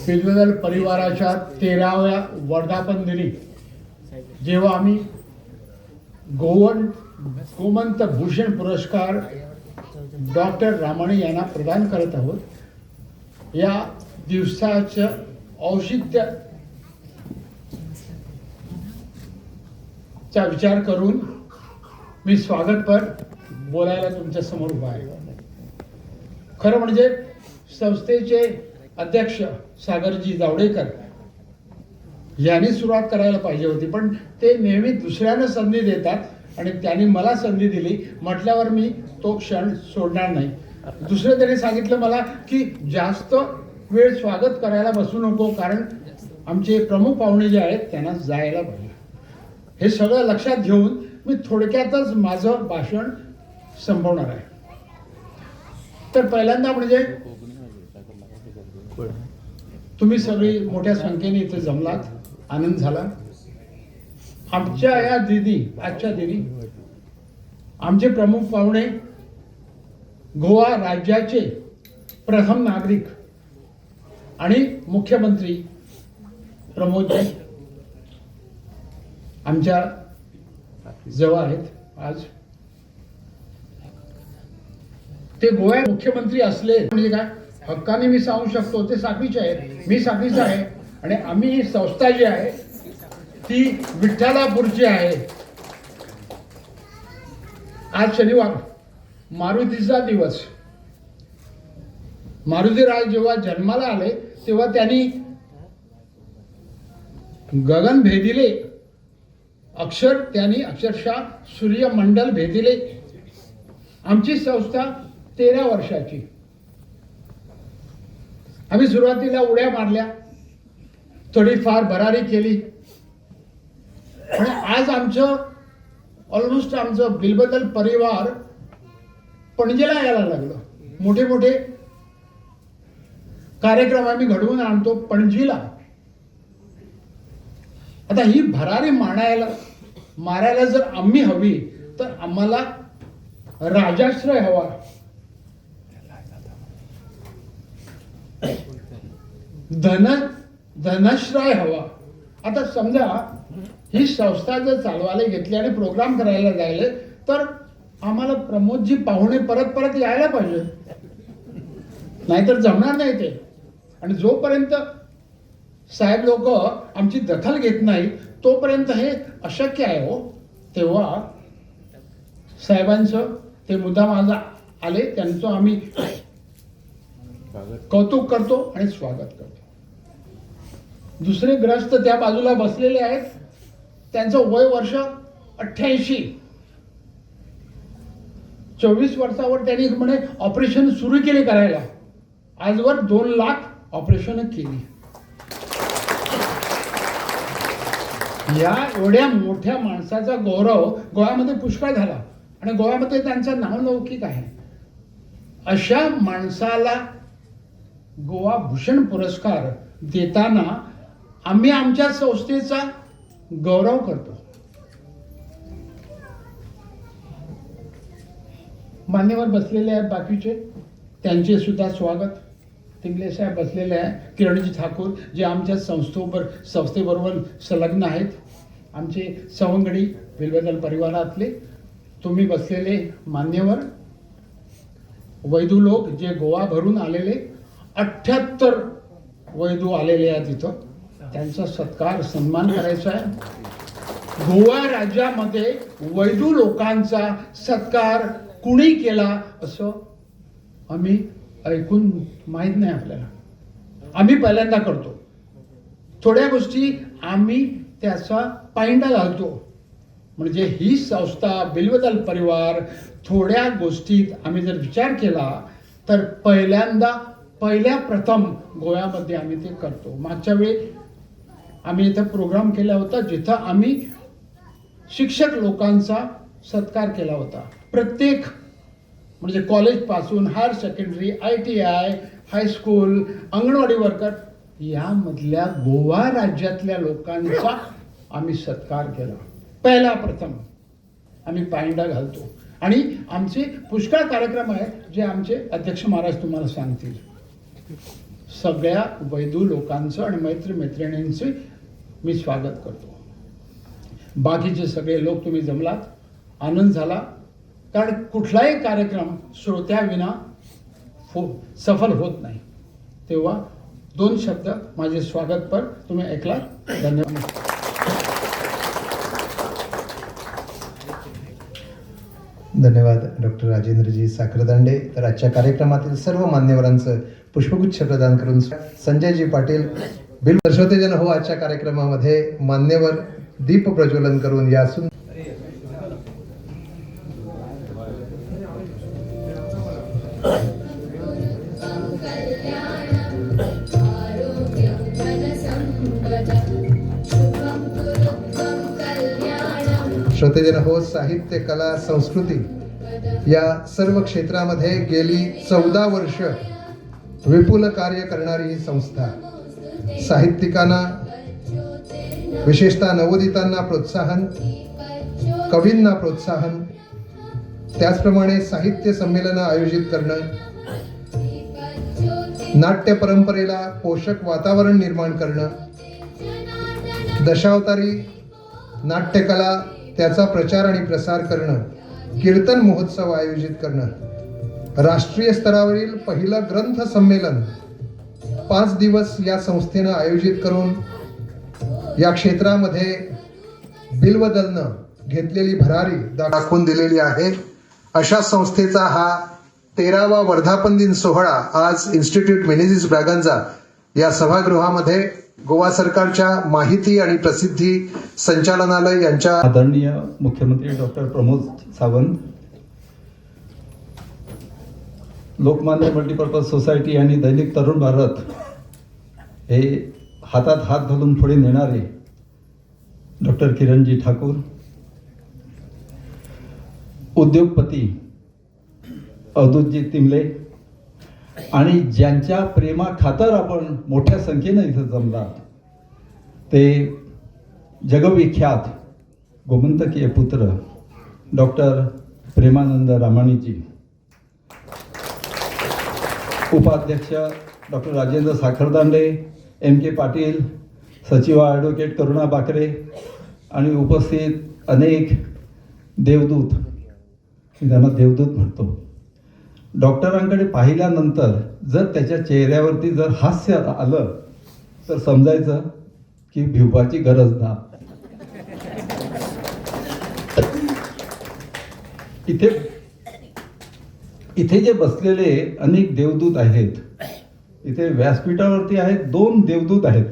बिल्वदल परिवाराच्या 13व्या वर्धापन दिनी जेव्हा आम्ही गोमंत भूषण पुरस्कार डॉक्टर रामाणे यांना प्रदान करत आहोत, या दिवसाचं औचित्य चा विचार करून मी स्वागतपर बोलायला तुमच्या समोर उभा आहे. खरं म्हणजे संस्थेचे अध्यक्ष सागरजी जावडेकर यांनी सुरुवात करायला पाहिजे होती, पण ते नेहमी दुसऱ्यांना संधी देतात आणि त्यांनी मला संधी दिली म्हटल्यावर मी तो क्षण सोडणार नाही. दुसरं त्यांनी सांगितलं मला की जास्त वेळ स्वागत करायला बसू नको, कारण आमचे प्रमुख पाहुणे जे आहेत त्यांना जायला पाहिजे. हे सगळं लक्षात घेऊन मी थोडक्यातच माझं भाषण संपवणार आहे. तर पहिल्यांदा म्हणजे तुम्ही सगळी मोठ्या संख्येने इथे जमलात, आनंद झाला. आमच्या या आजच्या दिनी आमचे प्रमुख पाहुणे गोवा राज्याचे प्रथम नागरिक आणि मुख्यमंत्री प्रमोदजी आमच्या जवळ आहेत. आज ते गोवा मुख्यमंत्री असले म्हणजे काय हक्काने मी सांगू शकतो, ते साखळीचे आहे, मी साखळीचा आहे आणि आम्ही ही संस्था जी आहे ती विठ्ठलापूरची आहे. आज शनिवार, मारुतीचा दिवस. मारुतीराय जेव्हा जन्माला आले तेव्हा त्यांनी गगन भेदिले, त्यांनी अक्षरशः सूर्यमंडल भेदिले. आमची संस्था 13 वर्षाची. आम्ही सुरुवातीला उड्या मारल्या, थोडीफार भरारी केली आणि आज ऑलमोस्ट आमचं बिल्वदल परिवार पणजेला यायला लागलं. मोठे मोठे कार्यक्रम आम्ही घडवून आणतो पणजीला. आता ही भरारी मारायला जर आम्ही हवी तर आम्हाला राजाश्रय हवा, धनाश्रय हवा. आता समजा ही संस्था जर चालवायला घेतली आणि प्रोग्राम करायला जायले तर आम्हाला प्रमोदजी पाहुणे परत परत यायला पाहिजे, नाहीतर जमणार नाही ते. आणि जोपर्यंत साहेब लोक आमची दखल घेत नाही तोपर्यंत हे अशक्य आहे. हो, तेव्हा साहेबांचं ते मुद्दाम आज आले, त्यांचं आम्ही कौतुक करतो आणि स्वागत करतो. दुसरे ग्रस्त त्या बाजूला बसलेले आहेत, त्यांचं वय वर्ष 88. 24 वर्षावर त्यांनी म्हणे ऑपरेशन सुरू केले करायला. आजवर 2 लाख ऑपरेशन केली. या एवढ्या मोठ्या माणसाचा गौरव गोव्यामध्ये पुष्कळ झाला आणि गोव्यामध्ये त्यांचा नावलौकिक आहे. अशा माणसाला गोवा भूषण पुरस्कार देताना आम्ही आमच्या संस्थेचा गौरव करतो. मान्यवर बसलेले आहेत बाकीचे, त्यांचे सुद्धा स्वागत. तिंगले साहेब बसलेले आहे, किरणजी ठाकूर जे आमच्या संस्थेबरोबर संलग्न आहेत, आमचे सवंगडी बिल्वदल परिवारातले. तुम्ही बसलेले मान्यवर वैदू लोक जे गोवा भरून आलेले, 78 वैदू आलेले आहेत इथं, त्यांचा सत्कार सन्मान करायचा आहे. गोवा राज्यामध्ये वैदू लोकांचा सत्कार कुणी केला असं आम्ही ऐकून माहित नाही आपल्याला. आम्ही पहिल्यांदा करतो. थोड्या गोष्टी आम्ही त्याचा पायंडा घालतो. म्हणजे ही संस्था बिल्वदल परिवार थोड्या गोष्टीत आम्ही जर विचार केला तर पहिल्या प्रथम गोव्यामध्ये आम्ही ते करतो. मागच्या वेळी आम्ही इथं प्रोग्राम केला होता जिथं आम्ही शिक्षक लोकांचा सत्कार केला होता. प्रत्येक म्हणजे कॉलेजपासून higher secondary, ITI, high school, anganwadi worker यामधल्या गोवा राज्यातल्या लोकांचा आम्ही सत्कार केला. पहिला प्रथम आम्ही पायंडा घालतो आणि आमचे पुष्कळ कार्यक्रम आहेत जे आमचे अध्यक्ष महाराज तुम्हाला सांगतील. सगळ्या वैदू लोकांचं आणि मैत्रिणींचे मी स्वागत करतो. बाकीचे सगळे लोक तुम्ही जमलात, आनंद झाला, कारण कुठलाही कार्यक्रम श्रोत्याविना सफल होत नाही. तेव्हा 2 शब्द माझे स्वागतपर तुम्ही ऐकलात. धन्यवाद. धन्यवाद डॉक्टर राजेंद्रजी साखरदांडे. तर आजच्या कार्यक्रमातील सर्व मान्यवरांचं पुष्पगुच्छ प्रदान करून संजयजी पाटील बिल दर्शवतेजन हो आजच्या कार्यक्रमामध्ये मान्यवर दीप प्रज्वलन करून या श्रोतेजन हो साहित्य, कला, संस्कृती या सर्व क्षेत्रामध्ये गेली 14 वर्ष विपुल कार्य करणारी ही संस्था साहित्यिकांना, विशेषतः नवोदितांना प्रोत्साहन, कवींना प्रोत्साहन, त्याचप्रमाणे साहित्य संमेलनं आयोजित करणं, नाट्य परंपरेला पोषक वातावरण निर्माण करणं, दशावतारी नाट्यकला त्याचा प्रचार आणि प्रसार करणं, कीर्तन महोत्सव आयोजित करणं, राष्ट्रीय स्तरावरील पहिलं ग्रंथ संमेलन 5 दिवस या संस्थेनं आयोजित करून या क्षेत्रामध्ये बिल्वदलनं घेतलेली भरारी दाखवून दिलेली आहे. अशा संस्थेचा हा 13वा वर्धापन दिन सोहळा आज इन्स्टिट्यूट मेनेझिस ब्रॅगन्झा या सभागृहामध्ये गोवा सरकारच्या माहिती आणि प्रसिद्धी संचालनालय यांच्या आदरणीय मुख्यमंत्री doctor Pramod Sawant, Lokmanya multipurpose society आणि दैनिक तरुण भारत हे हातात हात घालून पुढे नेणारे डॉक्टर किरणजी ठाकूर, उद्योगपती अवधूतजी तिमले आणि ज्यांच्या प्रेमाखातर आपण मोठ्या संख्येनं इथं जमलात ते जगविख्यात गोमंतकीय पुत्र डॉक्टर प्रेमानंद रामाणीजी, उपाध्यक्ष डॉक्टर राजेंद्र साखरदांडे, MK पाटील, सचिवा ॲडव्होकेट करुणा बाकरे आणि उपस्थित अनेक देवदूत, मी त्यांना देवदूत म्हणतो. डॉक्टरांकडे पाहिल्यानंतर जर त्याच्या चेहऱ्यावरती जर हास्य आलं तर समजायचं की भिवपाची गरज ना. इथे जे बसलेले अनेक देवदूत आहेत, इथे व्यासपीठावरती आहेत 2 देवदूत आहेत.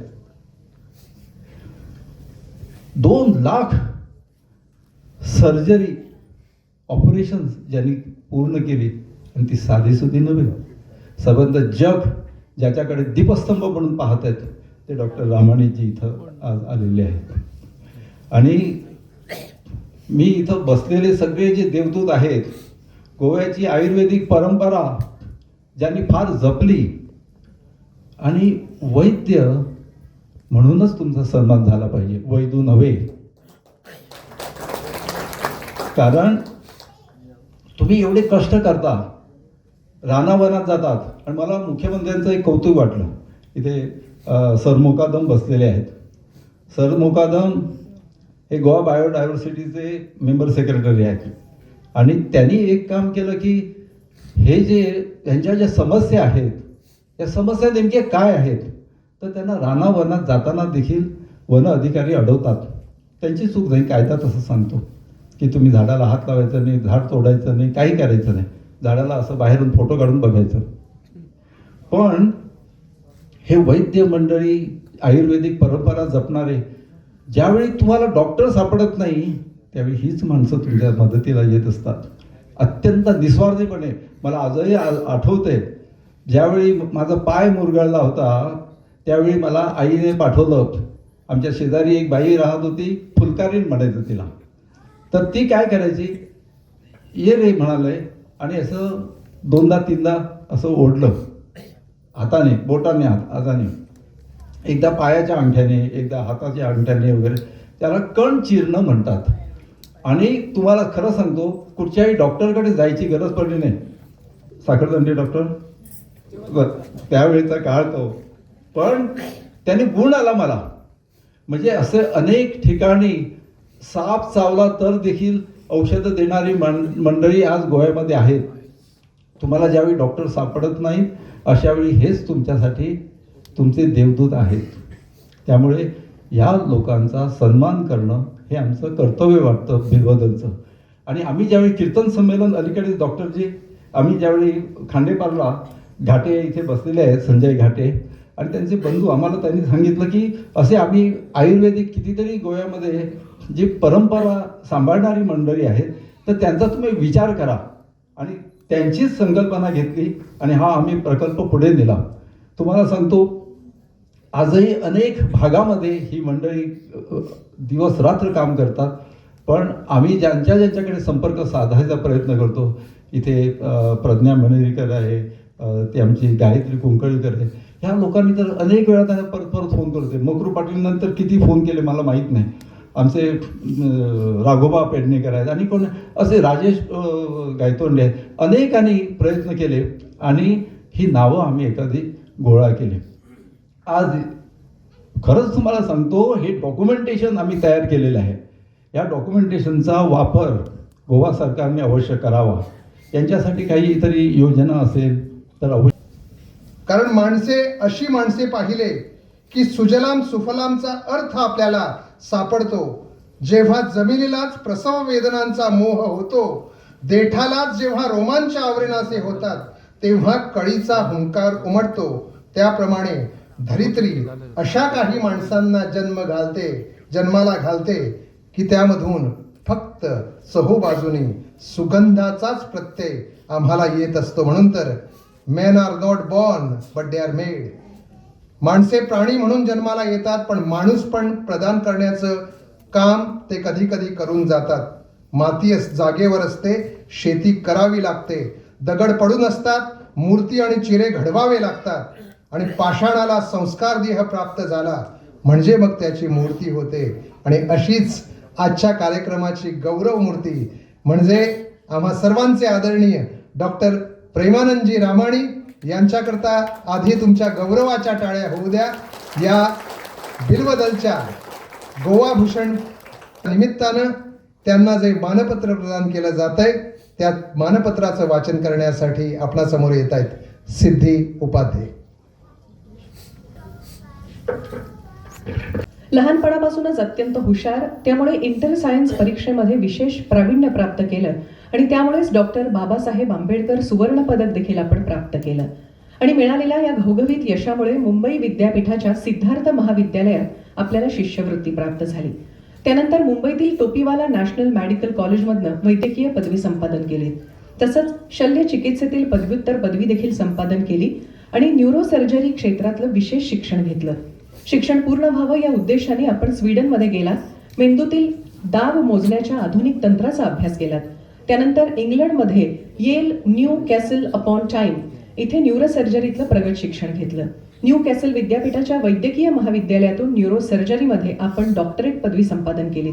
2 लाख सर्जरी ऑपरेशन ज्यांनी पूर्ण केली आणि ती साधीसुधी नव्हे. संबंध जग ज्याच्याकडे दीपस्तंभ म्हणून पाहत आहेत ते डॉक्टर रामाणीजी इथं आज आलेले आहेत. आणि मी इथं बसलेले सगळे जे देवदूत आहेत, गोव्याची आयुर्वेदिक परंपरा ज्यांनी फार जपली आणि वैद्य म्हणूनच तुमचा सन्मान झाला पाहिजे, वैदू नव्हे. कारण तुम्ही एवढे कष्ट करता, रानावनात जातात. आणि मला मुख्यमंत्र्यांचं एक कौतुक वाटलं, इथे सर मोकादम बसलेले आहेत. सर मोकादम हे गोवा बायोडायव्हर्सिटीचे मेंबर सेक्रेटरी आहेत आणि त्यांनी एक काम केलं की हे जे त्यांच्या ज्या समस्या आहेत त्या समस्या नेमक्या काय आहेत तर त्यांना रानावनात जाताना देखील वन अधिकारी अडवतात. त्यांची चूक नाही, कायदा तसं सांगतो की तुम्ही झाडाला हात लावायचा नाही, झाड तोडायचं नाही, काही करायचं नाही, झाडाला असं बाहेरून फोटो काढून बघायचं. पण हे वैद्य मंडळी आयुर्वेदिक परंपरा जपणारे ज्यावेळी तुम्हाला डॉक्टर सापडत नाही त्यावेळी हीच माणसं तुमच्या मदतीला येत असतात अत्यंत निस्वार्थीपणे. मला आजही आठवते ज्यावेळी माझा पाय मुरगळला होता त्यावेळी मला आईने पाठवलं. आमच्या शेजारी एक बाई राहत होती, फुलकारीण म्हणायचं तिला. तर ती काय करायची, ये रे म्हणाले आणि असं 2दा-3दा असं ओढलं हाताने, बोटाने, हाताने, एकदा पायाच्या अंगठ्याने, एकदा हाताच्या अंगठ्याने वगैरे. त्याला कण चिरणं म्हणतात. आणि तुम्हाला खरं सांगतो कुठच्याही डॉक्टरकडे जायची गरज पडली नाही. साखरदांडे डॉक्टर त्यावेळेचा काळ तो. पण त्याने गुण आला मला. म्हणजे असे अनेक ठिकाणी साप चावला तर देखील औषधं देणारी मंडळी आज गोव्यामध्ये आहेत. तुम्हाला ज्यावेळी डॉक्टर सापडत नाहीत अशावेळी हेच तुमच्यासाठी तुमचे देवदूत आहेत. त्यामुळे या लोकांचा सन्मान करणं हे आमचं कर्तव्य वाटतं बिलवदलचं. आणि आम्ही ज्यावेळी कीर्तन संमेलन अलीकडे डॉक्टरजी आम्ही ज्यावेळी खांडेपारला घाटे इथे बसलेले आहेत संजय घाटे आणि त्यांचे बंधू आम्हाला त्यांनी सांगितलं की असे आम्ही आयुर्वेदिक कितीतरी गोव्यामध्ये जी परंपरा सांभाळणारी मंडळी आहेत तर त्यांचा तुम्ही विचार करा. आणि त्यांचीच संकल्पना घेतली आणि हा आम्ही प्रकल्प पुढे नेला. तुम्हाला सांगतो आजही अनेक भागामध्ये ही मंडळी दिवस रात्र काम करतात. पण आम्ही ज्यांच्याकडे संपर्क साधायचा प्रयत्न करतो, इथे प्रज्ञा मनेरीकर आहे, ते आमची गायत्री कुंकळीकर आहे, ह्या लोकांनी तर अनेक वेळा त्यांना परत परत फोन करते. मकरू पाटील नंतर किती फोन केले मला माहीत नाही. आमचे राघोबा पेडणेकर आहेत आणि कोण असे राजेश गायतोंडे आहेत. अनेकांनी प्रयत्न केले आणि ही नावं आम्ही एखादी गोळा केली. आज खरंच तुम्हाला सांगतो हे डॉक्युमेंटेशन आम्ही तयार केलेलं आहे. या डॉक्युमेंटेशनचा वापर गोवा सरकारने अवश्य करावा. यांच्यासाठी काही तरी योजना असेल तर अवश्य. कारण अशी माणसे पाहिले की सुजलाम सुफलामचा अर्थ आपल्याला सापडतो. जेव्हा जमिनीलाच प्रसव वेदनांचा मोह होतो, देठालाच जेव्हा रोमांच आवरेनासे होतात, तेव्हा कळीचा हुंकार उमटतो. त्याप्रमाणे धरित्री अशा काही माणसांना जन्माला घालते की त्यामधून फक्त चहूबाजूनी सुगंधाचाच प्रत्यय आम्हाला येत असतो. म्हणून तर men are not born but they are made. माणसे प्राणी म्हणून जन्माला येतात पण माणूस पण प्रदान करण्याचं काम ते कधी कधी करून जातात. माती जागेवर असते, शेती करावी लागते. दगड पडून असतात, मूर्ती आणि चिरे घडवावे लागतात आणि पाषाणाला संस्कार देह प्राप्त झाला म्हणजे मग त्याची मूर्ती होते. आणि अशीच आजच्या कार्यक्रमाची गौरव मूर्ती म्हणजे आम्हा सर्वांचे आदरणीय डॉक्टर प्रेमानंदजी रामाणी यांच्याकरता आधी तुमच्या गौरवाच्या टाळ्या होऊ द्या. या बिल्वदलच्या गोवा भूषण निमित्तानं त्यांना जे मानपत्र प्रदान केलं जात आहे त्या मानपत्राचं वाचन करण्यासाठी आपणासमोर येत आहेत सिद्धी उपाध्ये. लहानपणापासूनच अत्यंत हुशार, त्यामुळे इंटर सायन्स परीक्षेमध्ये विशेष प्रावीण्य प्राप्त केलं आणि त्यामुळेच डॉक्टर बाबासाहेब आंबेडकर सुवर्ण पदक देखील आपण प्राप्त केलं. आणि मिळालेल्या या घवघवीत यशामुळे मुंबई विद्यापीठाच्या सिद्धार्थ महाविद्यालयात आपल्याला शिष्यवृत्ती प्राप्त झाली. त्यानंतर मुंबईतील टोपीवाला नॅशनल मेडिकल कॉलेजमधनं वैद्यकीय पदवी संपादन केली. तसंच शल्य चिकित्सेतील पदव्युत्तर पदवी देखील संपादन केली आणि न्यूरोसर्जरी क्षेत्रातलं विशेष शिक्षण घेतलं. शिक्षण पूर्ण व्हावं या उद्देशाने आपण स्वीडनमध्ये गेलात, मेंदूतील दाब मोजण्याच्या आधुनिक तंत्राचा अभ्यास केलात. त्यानंतर इंग्लंडमध्ये येल न्यू कॅसल अपॉन टाइम इथे न्यूरोसर्जरीतलं प्रगत शिक्षण घेतलं. न्यू कॅसल विद्यापीठाच्या वैद्यकीय महाविद्यालयातून न्यूरोसर्जरीमध्ये आपण डॉक्टरेट पदवी संपादन केली.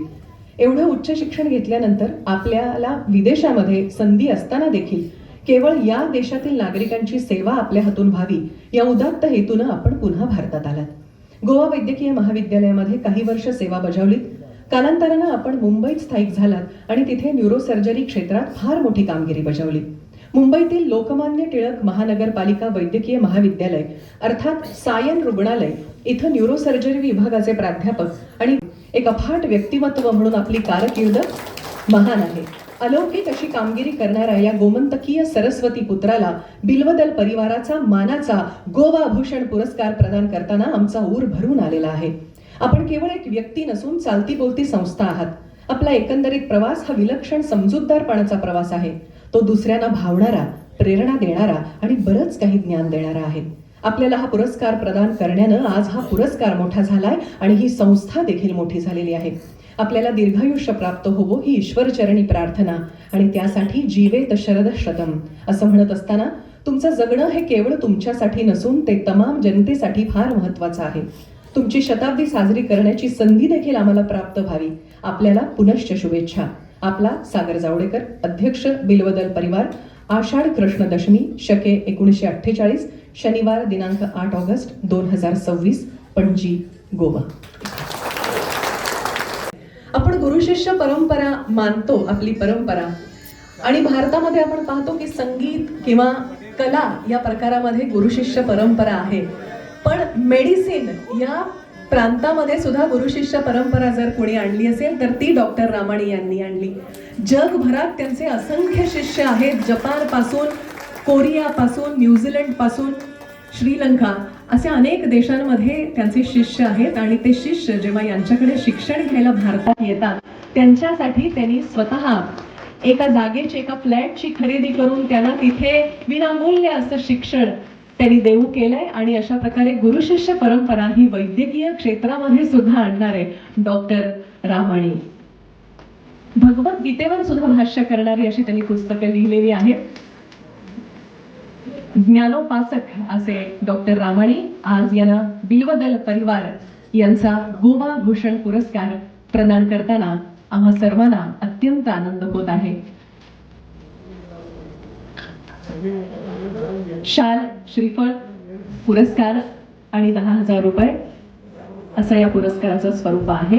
एवढं उच्च शिक्षण घेतल्यानंतर आपल्याला विदेशामध्ये संधी असताना देखील केवळ या देशातील नागरिकांची सेवा आपल्या हातून व्हावी या उदात्त हेतूनं आपण पुन्हा भारतात आलात. गोवा वैद्यकीय महाविद्यालयामध्ये काही वर्ष सेवा बजावलीत. कालांतरानं आपण मुंबईत स्थायिक झालात आणि तिथे न्यूरोसर्जरी क्षेत्रात फार मोठी कामगिरी बजावली. मुंबईतील लोकमान्य टिळक महानगरपालिका वैद्यकीय महाविद्यालय अर्थात सायन रुग्णालय इथं न्यूरोसर्जरी विभागाचे प्राध्यापक आणि एक अफाट व्यक्तिमत्व म्हणून आपली कारकीर्द महान आहे. अलौकिक अशी कामगिरी करणाऱ्या या गोमंतकीय सरस्वती पुत्राला बिल्वदल परिवाराचा मानाचा गोवा भूषण पुरस्कार प्रदान करताना आमचा ऊर भरून आलेला आहे. आपण केवळ एक व्यक्ती नसून चालती बोलती संस्था आहात. आपला एकंदरीत प्रवास हा विलक्षण समजूतदारपणाचा प्रवास आहे. तो दुसऱ्यांना भावणारा, प्रेरणा देणारा आणि बरंच काही ज्ञान देणारा आहे. आपल्याला हा पुरस्कार प्रदान करण्यानं आज हा पुरस्कार मोठा झालाय आणि ही संस्था देखील मोठी झालेली आहे. आपल्याला दीर्घायुष्य प्राप्त होवो ही ईश्वरचरणी प्रार्थना आणि त्यासाठी जीवेत शरद शतम असं म्हणत असताना तुमचं जगणं हे केवळ तुमच्यासाठी नसून ते तमाम जनतेसाठी फार महत्वाचं आहे. तुमची शताब्दी साजरी करण्याची संधी देखील आम्हाला प्राप्त व्हावी. आपल्याला पुनश्च शुभेच्छा. आपला सागर जावडेकर, अध्यक्ष बिल्वदल परिवार, आषाढ कृष्ण दशमी, शके 1948, शनिवार दिनांक 8 ऑगस्ट 2026, पणजी, गोवा. आपण गुरु शिष्य परंपरा मानतो, आपली परंपरा, आणि भारतामध्ये आपण पाहतो की संगीत किंवा कला या प्रकारामध्ये गुरु शिष्य परंपरा आहे. पण मेडिसिन या प्रांतामध्ये सुद्धा गुरु शिष्य परंपरा जर कोणी आणली असेल तर ती डॉक्टर रामाणी यांनी आणली. जगभरात त्यांचे असंख्य शिष्य आहेत. जपान पासून, कोरिया पासून, न्यूझीलंड पासून, श्रीलंका अशा अनेक देशांमध्ये त्यांचे शिष्य आहेत. आणि ते शिष्य जेव्हा यांच्याकडे शिक्षण घ्यायला भारतात येतात त्यांच्यासाठी त्यांनी स्वतः एका जागेची, एका फ्लॅटची खरेदी करून त्यांना तिथे विनामूल्य असं शिक्षण त्यांनी देऊ केलंय. आणि अशा प्रकारे गुरु शिष्य परंपरा ही वैद्यकीय क्षेत्रामध्ये सुद्धा आणणारे डॉक्टर रामाणी. भगवद्गीतेवर सुद्धा भाष्य करणारी अशी त्यांनी पुस्तकं लिहिलेली आहेत. ज्ञानोपासक असे डॉक्टर रामाणी आज यांना बिल्वदल परिवार यांचा गोवा भूषण पुरस्कार प्रदान करताना आम्हा सर्वांना अत्यंत आनंद होत आहे. शाल, श्रीफळ, पुरस्कार आणि 10,000 रुपये असं या पुरस्काराचं स्वरूप आहे.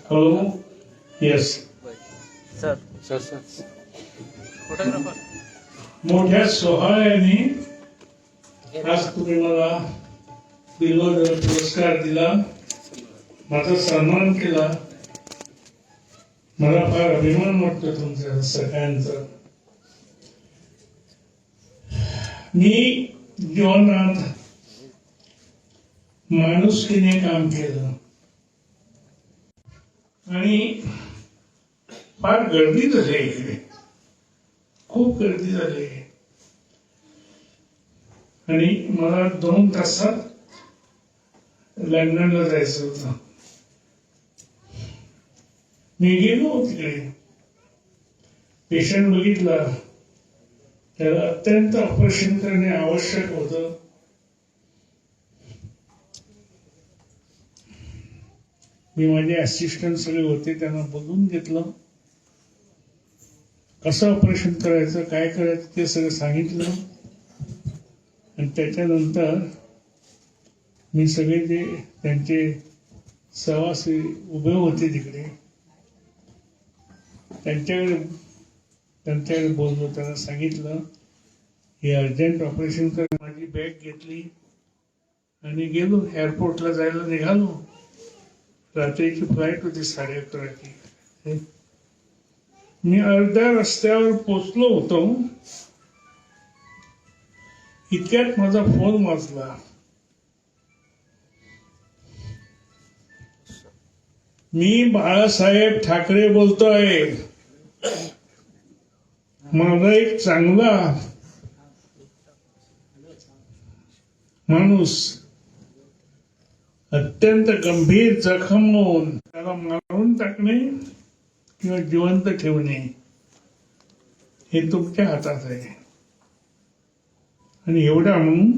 Hello. Yes. Sir. मोठ्या सोहळ्याने आज तुम्ही मला बिल्वदल पुरस्कार दिला, माझा सन्मान केला. मला फार अभिमान वाटतो तुमच्या सगळ्यांचा. मी जीवनात माणुसकीने काम केलं आणि फार गर्दी झाली इकडे, खूप गर्दी झाली. आणि मला 2 तासात लंडनला जायचं होतं. मी गेलो तिकडे, पेशंट बघितला, त्याला अत्यंत ऑपरेशन करणे आवश्यक होतं. मी माझे असिस्टंट सगळे होते, त्यांना बोलून घेतलं, कसं ऑपरेशन करायचं, काय करायचं ते सगळं सांगितलं. आणि त्याच्यानंतर मी सगळे जे त्यांचे सहवासी उभे होते तिकडे त्यांच्याकडे बोललो, त्यांना सांगितलं हे अर्जंट ऑपरेशन कर. माझी बॅग घेतली आणि गेलो, एअरपोर्टला जायला निघालो. रात्रीची फ्लाईट होती 11:30ची. मी अर्ध्या रस्त्यावर पोचलो होतो, इतक्यात माझा फोन वाजला. मी बाळासाहेब ठाकरे बोलतोय. माझा एक चांगला माणूस अत्यंत गंभीर जखम होऊन त्याला मारून टाकणे किंवा जिवंत ठेवणे हे तुमच्या हातात आहे. आणि एवढा म्हणून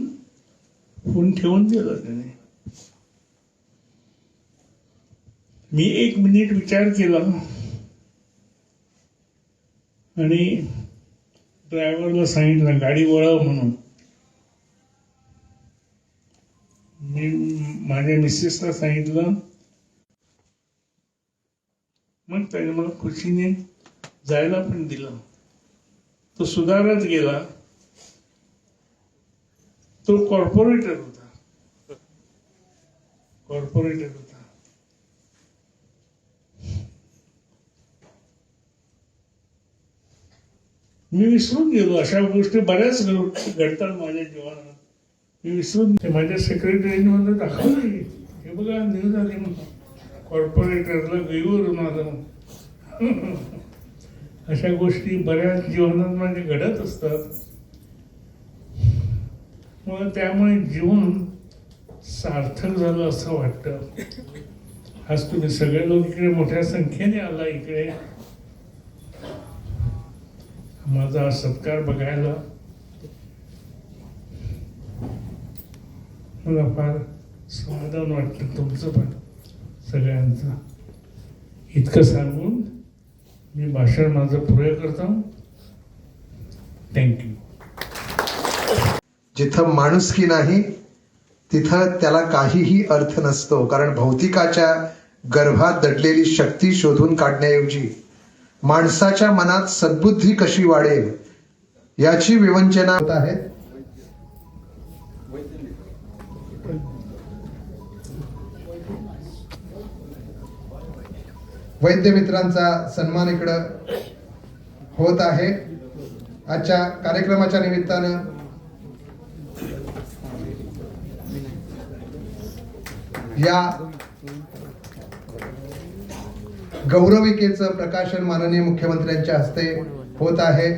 फोन ठेवून दिला त्याने. मी 1 मिनिट विचार केला आणि ड्रायव्हरला सांगितलं गाडी वळव म्हणून. मी माझ्या मिसेसला सांगितलं, मग त्याने मला खुशीने जायला पण दिलं. तो सुधारत गेला. तो कॉर्पोरेटर होता. मी विसरून गेलो. अशा गोष्टी बऱ्याच घडतात माझ्या जीवनात. मी विसरून माझ्या सेक्रेटरीने मला दाखवलं, हे बघा न्यूज आली म्हणून कॉर्पोरेटरला गैरवरून आलं. अशा गोष्टी बऱ्याच जीवनात माझ्या घडत असतात. मला त्यामुळे जीवन सार्थक झालं असं वाटतं. आज तुम्ही सगळे लोक इकडे मोठ्या संख्येने आला इकडे माझा सत्कार बघायला. मला फार समाधान वाटतं तुमचं पण सगळ्यांचं. इतकं सांगून मी भाषण माझं पुरे करतो. थँक्यू. जिथं माणुसकी नाही तिथं त्याला काहीही अर्थ नसतो, कारण भौतिकाच्या गर्भात दडलेली शक्ती शोधून काढण्याऐवजी माणसाच्या मनात सद्बुद्धी कशी वाढेल याची विवंचना होत आहे. वैद्य मित्रांचा सन्मान इकडं होत आहे. आजच्या कार्यक्रमाच्या निमित्तानं या गौरविकेचं प्रकाशन माननीय मुख्यमंत्र्यांच्या हस्ते होत आहे.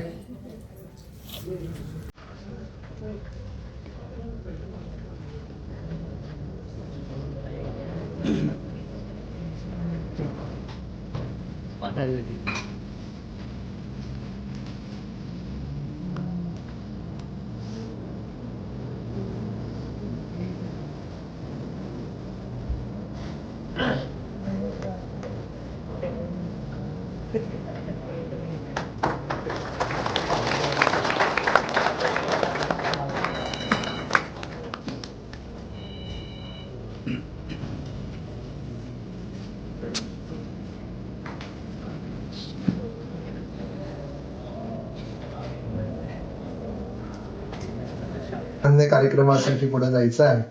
अन्य कार्यक्रमासाठी पुढे जायचं आहे.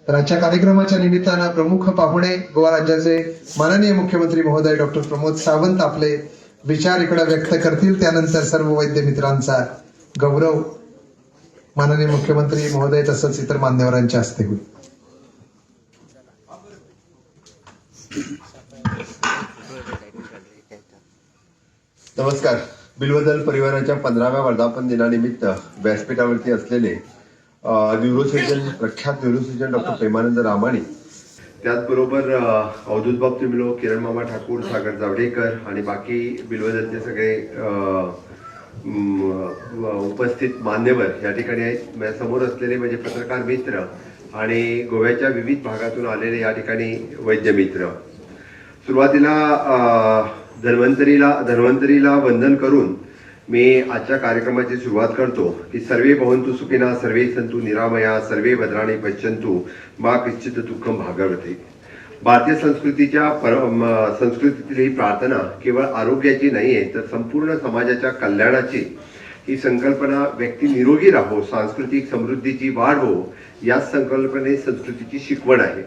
तर आजच्या कार्यक्रमाच्या निमित्तानं प्रमुख पाहुणे गोवा राज्याचे माननीय मुख्यमंत्री महोदय डॉक्टर प्रमोद सावंत आपले विचार इकडे व्यक्त करतील. त्यानंतर सर्व वैद्य मित्रांचा गौरव माननीय मुख्यमंत्री महोदय तसंच इतर मान्यवरांच्या हस्ते होईल. नमस्कार. बिल्वदल परिवाराच्या 15व्या वर्धापन दिनानिमित्त व्यासपीठावरती असलेले न्यूरोसर्जन प्रख्यात न्यूरोसर्जन डॉक्टर प्रेमानंद रामाणी, त्याचबरोबर अवधूत बाप तिमिलो, किरण मामा ठाकूर, सागर जावडेकर आणि बाकी बिल्वदलचे सगळे उपस्थित मान्यवर या ठिकाणी आहेत. समोर असलेले म्हणजे पत्रकार मित्र आणि गोव्याच्या विविध भागातून आलेले या ठिकाणी वैद्य मित्र. सुरुवातीला धन्वंतरीला वंदन करून मी आजच्या कार्यक्रमाची सुरुवात करतो की सर्वे भवन्तु सुखिनः, सर्वे सन्तु निरामया, सर्वे भद्राणि पश्यन्तु मा कश्चित् दुःखं भागवते. भारतीय संस्कृतीतील ही प्रार्थना केवळ आरोग्याची नाही आहे, तर संपूर्ण समाजाच्या कल्याणाची ही संकल्पना. व्यक्ती निरोगी राहो, सांस्कृतिक समृद्धीची वाढ हो, याच संकल्पने संस्कृतीची शिकवण आहे.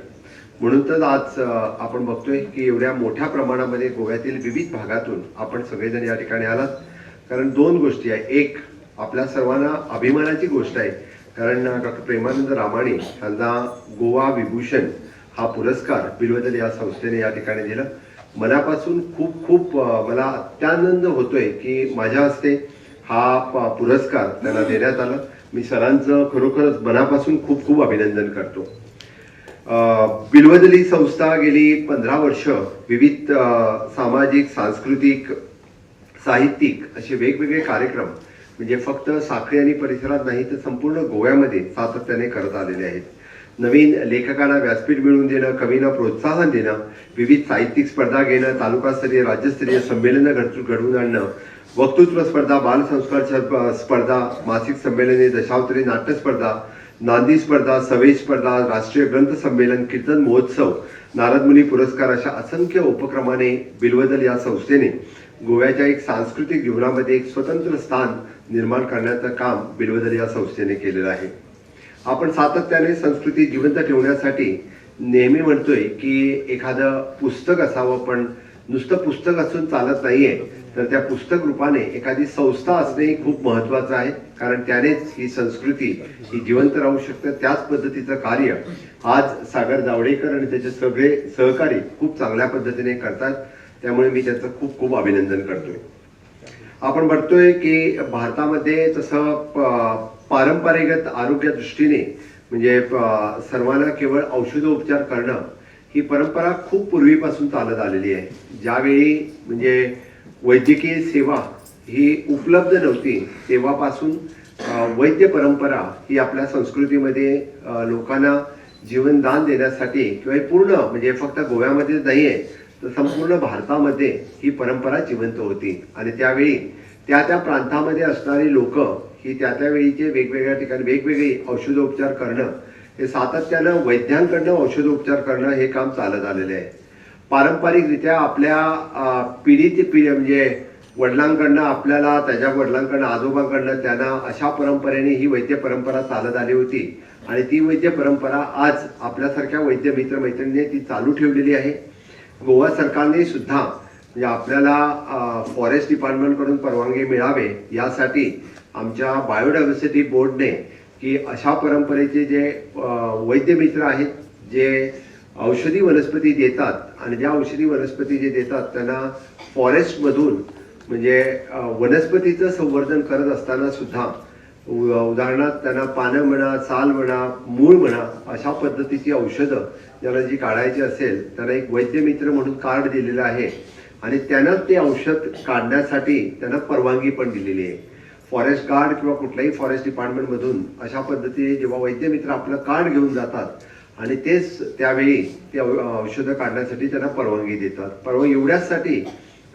म्हणून तर आज आपण बघतोय की एवढ्या मोठ्या प्रमाणामध्ये गोव्यातील विविध भागातून आपण सगळेजण या ठिकाणी आलात. कारण दोन गोष्टी आहे. एक, आपल्या सर्वांना अभिमानाची गोष्ट आहे, कारण डॉक्टर प्रेमानंद रामाणी यांना गोवा विभूषण हा पुरस्कार बिल्वदल या संस्थेने या ठिकाणी दिला. मनापासून खूप खूप मला अत्यानंद होतोय की माझ्या हस्ते हा पुरस्कार त्यांना देण्यात आला. मी सरांचं खरोखरच मनापासून खूप खूप अभिनंदन करतो. बिल्वदल ही संस्था गेली 15 वर्ष विविध सामाजिक, सांस्कृतिक, साहित्यिक असे वेगवेगळे कार्यक्रम म्हणजे फक्त साखळी आणि परिसरात नाही तर संपूर्ण गोव्यामध्ये सातत्याने करत आलेले आहेत. नवीन लेखकांना व्यासपीठ मिळवून देणं, कवींना प्रोत्साहन देणं, विविध साहित्यिक स्पर्धा घेणं, तालुकास्तरीय राज्यस्तरीय संमेलनं घडवून आणणं, वक्तृत्व स्पर्धा, बालसंस्कार स्पर्धा, मासिक संमेलने, दशावतारी नाट्य स्पर्धा, नांदी स्पर्धा, सवेज स्पर्धा, राष्ट्रीय ग्रंथ संमेलन, कीर्तन महोत्सव, नारद मुनी पुरस्कार अशा असंख्य उपक्रमाने बिल्वदल या संस्थेने गोव्याच्या एक सांस्कृतिक जीवनामध्ये एक स्वतंत्र स्थान निर्माण करण्याचं काम बिल्वदल या संस्थेने केलेलं आहे. आपण सातत्याने संस्कृती जिवंत ठेवण्यासाठी नेहमी म्हणतोय की एखादं पुस्तक असावं, पण नुसतं पुस्तक असून चालत नाहीये, तर त्या पुस्तक रूपाने एखादी संस्था असणे खूप महत्वाचं आहे. कारण त्यानेच ही संस्कृती ही जिवंत राहू शकते. त्याच पद्धतीचं कार्य आज सागर जावडेकर आणि त्याचे सगळे सहकारी खूप चांगल्या पद्धतीने करतात. त्यामुळे मी त्याचं खूप खूप अभिनंदन करतोय. आपण बघतोय की भारतामध्ये तसं पारंपरिक आरोग्य दृष्टीने म्हणजे सर्वांना केवळ औषधोपचार करणं ही परंपरा खूप पूर्वीपासून चालत आलेली आहे. ज्यावेळी म्हणजे वैद्यकीय सेवा ही उपलब्ध नव्हती तेव्हापासून वैद्य परंपरा ही आपल्या संस्कृतीमध्ये लोकांना जीवनदान देण्यासाठी किंवा पूर्ण म्हणजे फक्त गोव्यामध्ये नाही आहे तर संपूर्ण भारतामध्ये ही परंपरा जिवंत होती. आणि त्यावेळी त्या त्या प्रांतामध्ये असणारी लोक ही त्या त्यावेळीचे वेगवेगळ्या ठिकाणी वेगवेगळी औषधोपचार करणं हे सातत्यानं वैद्यांकडनं औषधोपचार करणं हे काम चालत आलेलं आहे. पारंपरिकरित्या आपल्या पिढी ते पिढी म्हणजे वडिलांकडनं आपल्याला त्याच्या वडिलांकडनं आजोबांकडनं त्यांना अशा परंपरेने ही वैद्य परंपरा चालत आली होती आणि ती वैद्य परंपरा आज आपल्यासारख्या वैद्य मित्र मैत्रिणींनी ती चालू ठेवलेली आहे. गोवा सरकारने सुद्धा म्हणजे आपल्याला फॉरेस्ट डिपार्टमेंटकडून परवानगी मिळावे यासाठी आमच्या बायोडायव्हर्सिटी बोर्डने की अशा परंपरेचे जे वैद्य मित्र आहेत जे औषधी वनस्पती देतात आणि ज्या औषधी वनस्पती जे देतात त्यांना फॉरेस्टमधून म्हणजे वनस्पतीचं संवर्धन करत असताना सुद्धा उदाहरणार्थ त्यांना पानं म्हणा साल म्हणा मूळ म्हणा अशा पद्धतीची औषधं ज्याला जी काढायची असेल त्यांना एक वैद्य मित्र म्हणून कार्ड दिलेलं आहे आणि त्यांना ते औषध काढण्यासाठी त्यांना परवानगी पण दिलेली आहे. फॉरेस्ट गार्ड किंवा कुठल्याही फॉरेस्ट डिपार्टमेंटमधून अशा पद्धतीने जेव्हा वैद्य मित्र आपलं कार्ड घेऊन जातात आणि तेच त्यावेळी ते औषधं काढण्यासाठी त्यांना परवानगी देतात. परवानगी एवढ्याचसाठी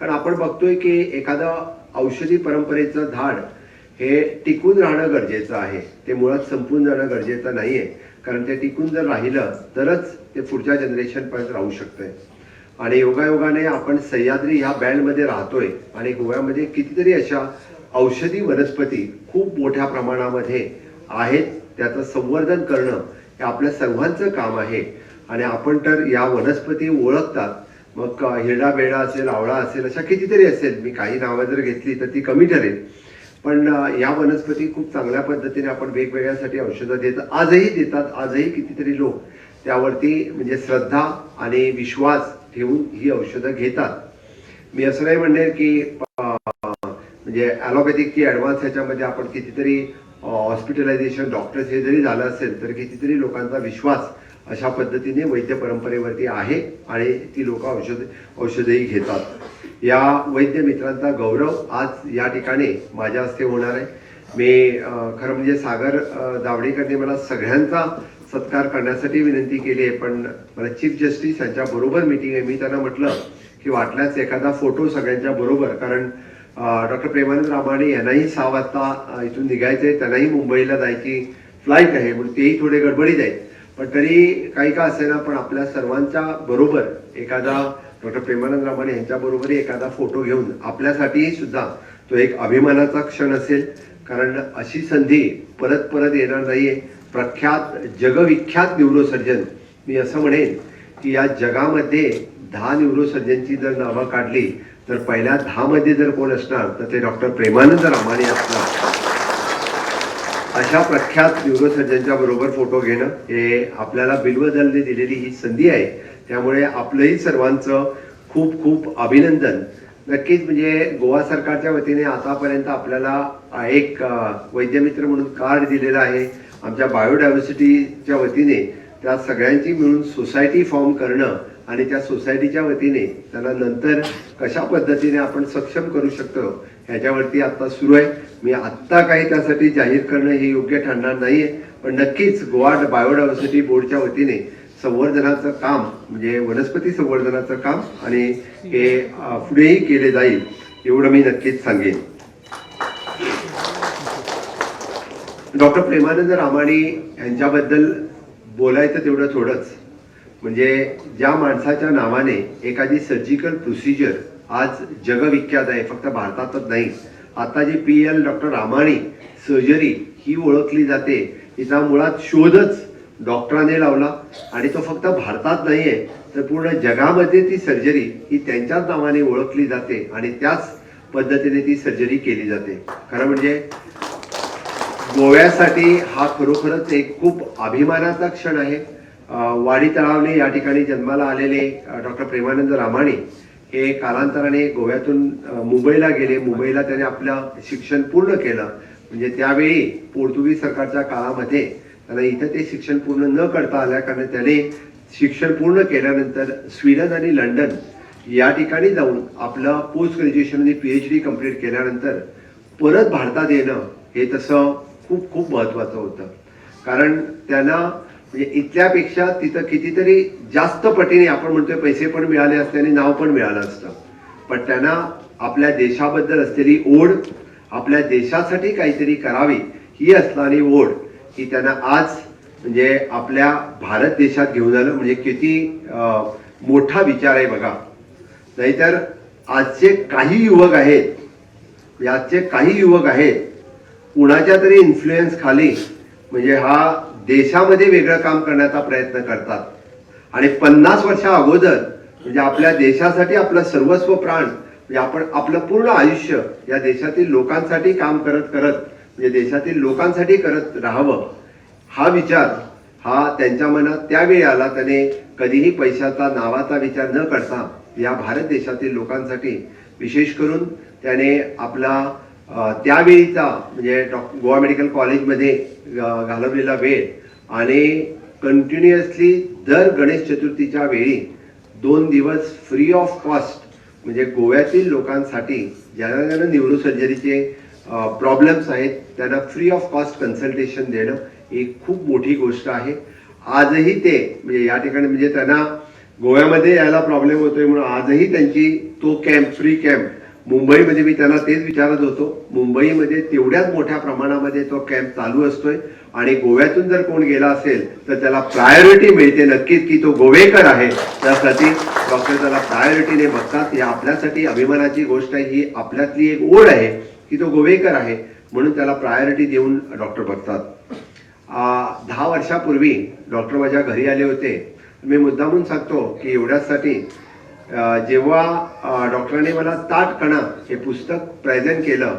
कारण आपण बघतोय की एखादं औषधी परंपरेचं झाड हे टिकून राहणं गरजेचं आहे. ते मुळात संपून जाणं गरजेचं नाहीये कारण ते टिकून जर राहिलं तरच ते पुढच्या जनरेशनपर्यंत राहू शकतंय. आणि योगायोगाने आपण सह्याद्री ह्या बँडमध्ये राहतोय आणि गोव्यामध्ये कितीतरी अशा औषधी वनस्पती खूप मोठ्या प्रमाणामध्ये आहेत. त्याचं संवर्धन करणं हे आपल्या सर्वांचं काम आहे. आणि आपण तर या वनस्पती ओळखतात मग हिरडा बेडा असेल आवळा असेल अशा कितीतरी असेल मी काही नावं जर घेतली तर ती कमी ठरेल पण या वनस्पती खूप चांगल्या पद्धतीने आपण वेगवेगळ्यासाठी औषधं देतात आजही देतात. आजही कितीतरी लोक त्यावरती म्हणजे श्रद्धा आणि विश्वास ठेवून ही औषधं घेतात. मी असं नाही म्हणणार की म्हणजे ॲलोपॅथिकची ॲडव्हान्स ह्याच्यामध्ये आपण कितीतरी हॉस्पिटलायझेशन डॉक्टर्स हे जरी झालं असेल तर कितीतरी लोकांचा विश्वास अशा पद्धतीने वैद्य परंपरेवरती आहे आणि ती लोक औषधही घेतात. या वैद्य मित्रांचा गौरव आज या ठिकाणी माझ्या हस्ते होणार आहे. मी खरं म्हणजे सागर जावडेकरने मला सगळ्यांचा सत्कार करण्यासाठी विनंती केली आहे पण मला चीफ जस्टिस यांच्या बरोबर मीटिंग आहे. मी त्यांना म्हटलं की वाटल्यास एखादा फोटो सगळ्यांच्या बरोबर कारण डॉक्टर प्रेमानंद रामाणे यांनाही 6 वाजता इथून निघायचंय त्यांनाही मुंबईला जायची फ्लाईट आहे म्हणून तेही थोडे गडबडीत आहेत पण तरी काही का असेना पण आपल्या सर्वांच्या बरोबर एखादा डॉक्टर प्रेमानंद रामाणे यांच्या बरोबरही एखादा फोटो घेऊन आपल्यासाठीही सुद्धा तो एक अभिमानाचा क्षण असेल कारण अशी संधी परत परत येणार नाहीये. प्रख्यात जगविख्यात न्यूरोसर्जन मी असं म्हणेन की या जगामध्ये 10 न्यूरोसर्जनची जर नावं काढली तर पहिल्या 10 मध्ये जर कोण असणार तर ते डॉक्टर प्रेमानंद रामाणे असणार. अशा प्रख्यात न्यूरोसर्जनच्या बरोबर फोटो घेणं हे आपल्याला बिल्वदलने दिलेली ही संधी आहे. त्यामुळे आपलंही सर्वांचं खूप खूप अभिनंदन. नक्कीच म्हणजे गोवा सरकारच्या वतीने आतापर्यंत आपल्याला एक वैद्यमित्र म्हणून कार्ड दिलेलं आहे. आमच्या बायोडायव्हर्सिटीच्या वतीने त्या सगळ्यांची मिळून सोसायटी फॉर्म करणं आणि त्या सोसायटीच्या वतीने त्यांना नंतर कशा पद्धतीने आपण सक्षम करू शकतो ह्याच्यावरती आता सुरू आहे. मी आत्ता काही त्यासाठी जाहीर करणं हे योग्य ठरणार नाहीये पण नक्कीच गोवा बायोडायव्हर्सिटी बोर्डच्या वतीने संवर्धनाचं काम म्हणजे वनस्पती संवर्धनाचं काम आणि हे पुढेही केले जाईल एवढं मी नक्कीच सांगेन. डॉक्टर प्रेमानंद रामाणे यांच्याबद्दल बोलायचं तेवढं थोडंच म्हणजे ज्या माणसाच्या नावाने एखादी सर्जिकल प्रोसिजर आज जगविख्यात आहे फक्त भारतातच नाही. आता जी PL डॉक्टर रामाणे सर्जरी ही ओळखली जाते तिचा मुळात शोधच डॉक्टरांनी लावला आणि तो फक्त भारतात नाहीये तर पूर्ण जगामध्ये ती सर्जरी ही त्यांच्याच नावाने ओळखली जाते आणि त्याच पद्धतीने ती सर्जरी केली जाते. खरं म्हणजे गोव्यासाठी हा खरोखरच एक खूप अभिमानाचा क्षण आहे. वाडी तळावले या ठिकाणी जन्माला आलेले डॉक्टर प्रेमानंद रामाणे हे कालांतराने गोव्यातून मुंबईला गेले. मुंबईला त्याने आपलं शिक्षण पूर्ण केलं. म्हणजे त्यावेळी पोर्तुगीज सरकारच्या काळामध्ये त्यांना इथं ते शिक्षण पूर्ण न करता आल्या कारण त्याने शिक्षण पूर्ण केल्यानंतर स्वीडन आणि लंडन या ठिकाणी जाऊन आपलं पोस्ट ग्रॅज्युएशन आणि PhD कंप्लीट केल्यानंतर परत भारतात येणं हे तसं खूप खूप महत्त्वाचं होतं. कारण त्यांना म्हणजे इथल्यापेक्षा तिथं कितीतरी जास्त पटीने आपण म्हणतोय पैसे पण मिळाले असते आणि नाव पण मिळालं असतं, पण त्यांना आपल्या देशाबद्दल असलेली ओढ, आपल्या देशासाठी काहीतरी करावी ही असणारी ओढ ही त्यांना आज म्हणजे आपल्या भारत देशात घेऊन आलं. म्हणजे किती मोठा विचार आहे बघा. नाहीतर आजचे काही युवक आहेत कुणाच्या तरी इन्फ्लुएन्स खाली म्हणजे हा देशामध्ये वेगळं काम करण्याचा प्रयत्न करतात आणि 50 वर्षा अगोदर म्हणजे आपल्या देशासाठी आपलं सर्वस्व प्राण म्हणजे आपण आपलं पूर्ण आयुष्य या देशातील लोकांसाठी काम करत करत म्हणजे देशातील लोकांसाठी करत राहावं हा विचार हा त्यांच्या मनात त्यावेळी आला. त्याने कधीही पैशाचा नावाचा विचार न करता या भारत देशातील लोकांसाठी विशेष करून त्याने आपला त्यावेळीचा म्हणजे गोवा मेडिकल कॉलेजमध्ये घालवलेला वेळ आणि कंटिन्युअसली दर गणेश चतुर्थीच्या वेळी 2 दिवस फ्री ऑफ कॉस्ट म्हणजे गोव्यातील लोकांसाठी ज्यांना न्यूरो सर्जरीचे प्रॉब्लेम्स आहेत त्यांना फ्री ऑफ कॉस्ट कन्सल्टेशन देणं एक खूप मोठी गोष्ट आहे. आजही ते म्हणजे या ठिकाणी म्हणजे त्यांना गोव्यामध्ये यायला प्रॉब्लेम होतोय म्हणून आजही त्यांची तो कॅम्प फ्री कॅम्प मुंबईमध्ये मी त्यांना तेच विचारत होतो. मुंबईमध्ये तेवढ्याच मोठ्या प्रमाणामध्ये तो कॅम्प चालू असतोय आणि गोव्यातून जर कोण गेला असेल तर त्याला प्रायोरिटी मिळते नक्कीच की तो गोवेकर आहे. त्यासाठी डॉक्टर त्याला प्रायोरिटीने बघतात. ही आपल्यासाठी अभिमानाची गोष्ट आहे. ही आपल्यातली एक ओढ आहे की तो गोवेकर आहे म्हणून त्याला प्रायोरिटी देऊन डॉक्टर बघतात. 10 वर्षापूर्वी डॉक्टर माझ्या घरी आले होते. मी मुद्दामून सांगतो की एवढ्यासाठी जेव्हा डॉक्टरांनी मला ताटकणा हे पुस्तक प्रेझेंट केलं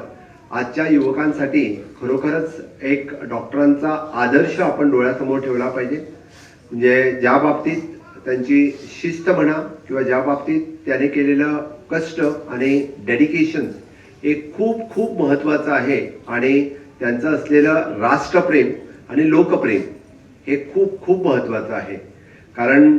आजच्या युवकांसाठी खरोखरच एक डॉक्टरांचा आदर्श आपण डोळ्यासमोर ठेवला पाहिजे. म्हणजे ज्या बाबतीत त्यांची शिस्त म्हणा किंवा ज्या बाबतीत त्याने केलेलं कष्ट आणि डेडिकेशन हे खूप खूप महत्त्वाचं आहे आणि त्यांचं असलेलं राष्ट्रप्रेम आणि लोकप्रेम हे खूप खूप महत्त्वाचं आहे. कारण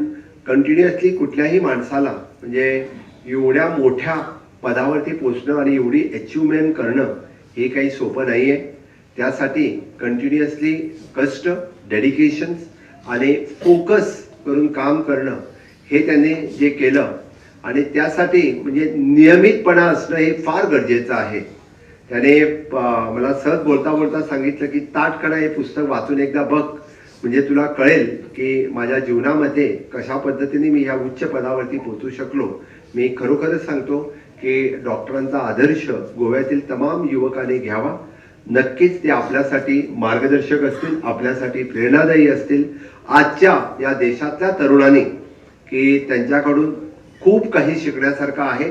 कंटिन्युअसली कुठल्याही माणसाला म्हणजे एवढ्या मोठ्या पदावरती पोचणं आणि एवढी अचिव्हमेंट करणं हे काही सोपं नाही आहे. त्यासाठी कंटिन्युअसली कष्ट, डेडिकेशन्स आणि फोकस करून काम करणं हे त्यांनी जे केलं आणि त्यासाठी म्हणजे नियमितपणा असणं हे फार गरजेचं आहे. त्याने मला सहज बोलता बोलता सांगितलं की ताटकणा हे पुस्तक वाचून एकदा बघ म्हणजे तुला कळेल की माझ्या जीवनामध्ये कशा पद्धतीने मी ह्या उच्च पदावरती पोहोचू शकलो. मी खरोखरच सांगतो की डॉक्टरांचा आदर्श गोव्यातील तमाम युवकांनी घ्यावा. नक्कीच ते आपल्यासाठी मार्गदर्शक असतील, आपल्यासाठी प्रेरणादायी असतील. आजच्या या देशातल्या तरुणांनी की त्यांच्याकडून खूप काही शिकण्यासारखं आहे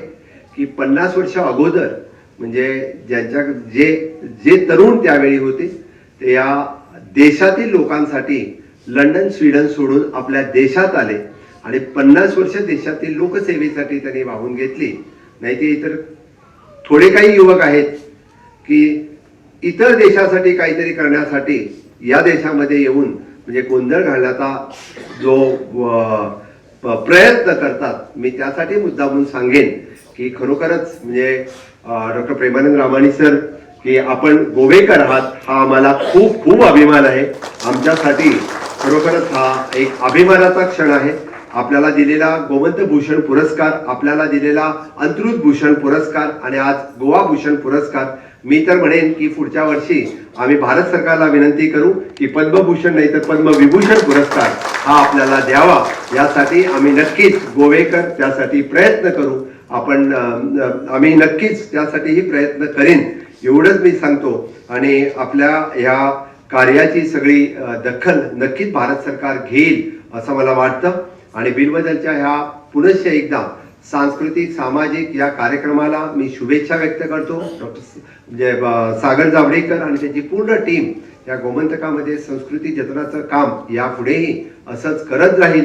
की 50 वर्ष अगोदर म्हणजे ज्यांच्या जे तरुण त्यावेळी होते ते या देशातील लोकांसाठी लंडन स्वीडन सोडून आपल्या देशात आले आणि 50 वर्ष देशातील लोकसेवेसाठी त्यांनी वाहून घेतली. नाही ते इतर थोडे काही युवक आहेत की इतर देशासाठी काहीतरी करण्यासाठी या देशामध्ये येऊन म्हणजे गोंधळ घालण्याचा जो प्रयत्न करतात. मी त्यासाठी मुद्दामून सांगेन की खरोखरच म्हणजे डॉक्टर प्रेमानंद रामाणी सर की आपण गोवेकर आहात हा आम्हाला खूप खूप अभिमान आहे. आमच्यासाठी खरोखरच हा एक अभिमानाचा क्षण आहे. आपल्याला दिलेला गोवंत भूषण पुरस्कार, आपल्याला दिलेला अंतृत भूषण पुरस्कार आणि आज गोवा भूषण पुरस्कार. मी तर म्हणेन की पुढच्या वर्षी आम्ही भारत सरकारला विनंती करू की पद्मभूषण नाही तर पद्मविभूषण पुरस्कार हा आपल्याला द्यावा. यासाठी आम्ही नक्कीच गोवेकर त्यासाठी प्रयत्न करू. आम्ही नक्कीच त्यासाठीही प्रयत्न करेन एवढंच मी सांगतो. आणि आपल्या ह्या कार्याची सगळी दखल नक्कीच भारत सरकार घेईल असं मला वाटतं. आणि बिलबदलच्या ह्या पुनश्च एकदा सांस्कृतिक सामाजिक या कार्यक्रमाला मी शुभेच्छा व्यक्त करतो. डॉक्टर सागर जावडेकर आणि त्यांची पूर्ण टीम या गोमंतकामध्ये संस्कृती जतनाचं काम यापुढेही असंच करत राहील.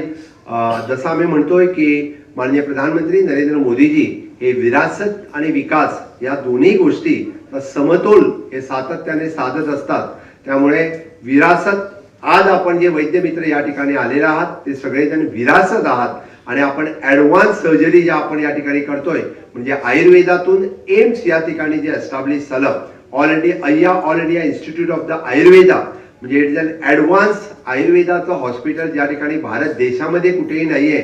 जसं आम्ही म्हणतोय की माननीय प्रधानमंत्री नरेंद्र मोदीजी हे विरासत आणि विकास या दोन्ही गोष्टी समतोल हे सातत्याने साधत असतात. त्यामुळे विरासत, आज आपण जे वैद्य मित्र या ठिकाणी आलेले आहात ते सगळेजण विरासत आहात आणि आपण ॲडव्हान्स सर्जरी ज्या आपण या ठिकाणी करतोय, म्हणजे आयुर्वेदातून एम्स या ठिकाणी जे एस्टॅब्लिश झालं, All India Institute of the Ayurveda, म्हणजे इट इज अन ॲडव्हान्स आयुर्वेदाचं हॉस्पिटल ज्या ठिकाणी भारत देशामध्ये कुठेही नाहीये,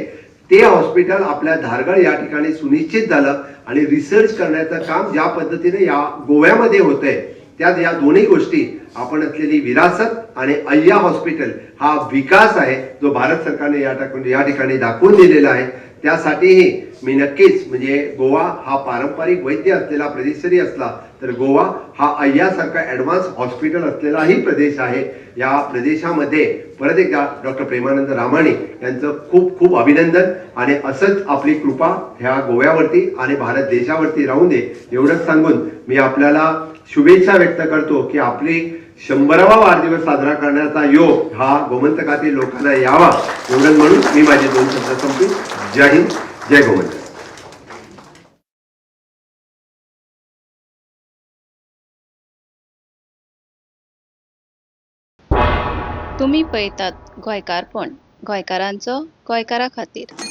ते हॉस्पिटल आपल्या धारगड या ठिकाणी सुनिश्चित झालं आणि रिसर्च करण्याचं काम ज्या पद्धतीने या गोव्यामध्ये होतंय, त्यात या दोन्ही गोष्टी आपण असलेली विरासत आणि अय्या हॉस्पिटल हा विकास आहे जो भारत सरकारने या ठिकाणी दाखवून दिलेला आहे. त्यासाठीही मी नक्कीच, म्हणजे गोवा हा पारंपरिक वैद्य असलेला प्रदेश जरी असला तर गोवा हा अय्यासारखा ॲडव्हान्स हॉस्पिटल असलेलाही प्रदेश आहे. या प्रदेशामध्ये परत एकदा डॉक्टर प्रेमानंद रामाणे यांचं खूप खूप अभिनंदन आणि असंच आपली कृपा ह्या गोव्यावरती आणि भारत देशावरती राहून दे, एवढंच सांगून मी आपल्याला शुभेच्छा व्यक्त करतो की आपली 100वा वाढदिवस साजरा करण्याचा योग हा गोमंतकातील लोकांना यावा, एवढंच म्हणून मी माझे 2 शब्द संपवीन. जय हिंद, जय गोमंतक. तुम्ही पळयतात गोंयकारपण, गोंयकारांचो गोंयकारा खातीर.